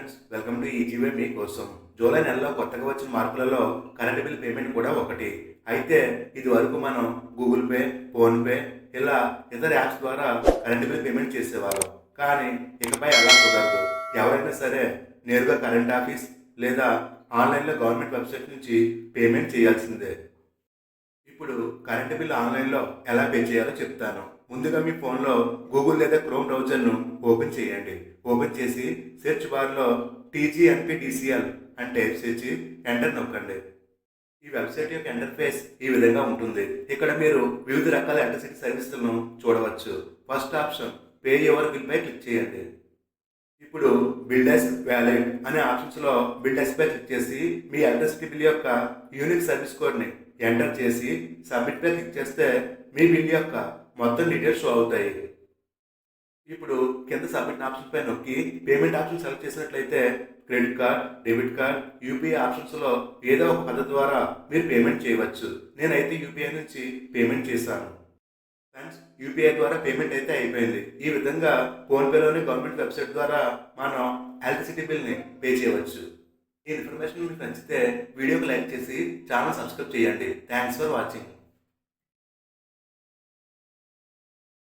Friends, welcome to easy way మీకోసం. July నెలలో కొత్తగా వచ్చిన మార్పులలో కరెంట్ బిల్ పేమెంట్ కూడా ఒకటి. అయితే ఇది వరకు మనం గూగుల్ పే, ఫోన్పే ఇలా ఇతర యాప్స్ ద్వారా కరెంట్ బిల్ పేమెంట్ చేసేవాళ్ళం. కానీ ఇకపై అలా కుదరదు. ఎవరైనా సరే నేరుగా కరెంట్ ఆఫీస్ లేదా ఆన్లైన్లో గవర్నమెంట్ వెబ్సైట్ నుంచి పేమెంట్ చేయాల్సిందే. ఇప్పుడు కరెంటు బిల్ ఆన్లైన్లో ఎలా పే చేయాలో చెప్తాను. ముందుగా మీ ఫోన్లో గూగుల్ లేదా క్రోమ్ బ్రౌజర్ను ఓపెన్ చేయండి. ఓపెన్ చేసి సెర్చ్ బార్లో TGNPDCL అని టైప్ చేసి ఎంటర్ నొక్కండి. ఈ వెబ్సైట్ యొక్క ఇంటర్ఫేస్ ఈ విధంగా ఉంటుంది. ఇక్కడ మీరు వివిధ రకాల ఎలక్ట్రిసిటీ సర్వీసులను చూడవచ్చు. First option pay your bill పై క్లిక్ చేయండి. ఇప్పుడు బిల్ యాస్ వ్యాలిడ్ అనే ఆప్షన్స్లో బిల్ యాస్ పై క్లిక్ చేసి మీ ఎలక్ట్రిసిటీ బిల్ యొక్క యూనిక్ సర్వీస్ కోడ్ని ఎంటర్ చేసి సబ్మిట్ పై క్లిక్ చేస్తే మీ బిల్ యొక్క మొత్తం డీటెయిల్స్ షో అవుతాయి. ఇప్పుడు కింద సబ్మిట్ ఆప్షన్ పై నొక్కి పేమెంట్ ఆప్షన్ సెలెక్ట్ చేసినట్లయితే credit card, debit card, UPI ఆప్షన్స్లో ఏదో ఒక పద్ధతి ద్వారా మీరు పేమెంట్ చేయవచ్చు. నేనైతే యూపీఐ నుంచి పేమెంట్ చేశాను. ఫ్రెండ్స్, యూపీఐ ద్వారా పేమెంట్ అయితే అయిపోయింది. ఈ విధంగా ఫోన్పేలోని గవర్నమెంట్ వెబ్సైట్ ద్వారా మనం ఎలక్ట్రిసిటీ బిల్ని పే చేయవచ్చు. ఈ ఇన్ఫర్మేషన్ మీకు నచ్చితే వీడియోకి లైక్ చేసి ఛానల్ సబ్స్క్రైబ్ చేయండి. Thanks for watching.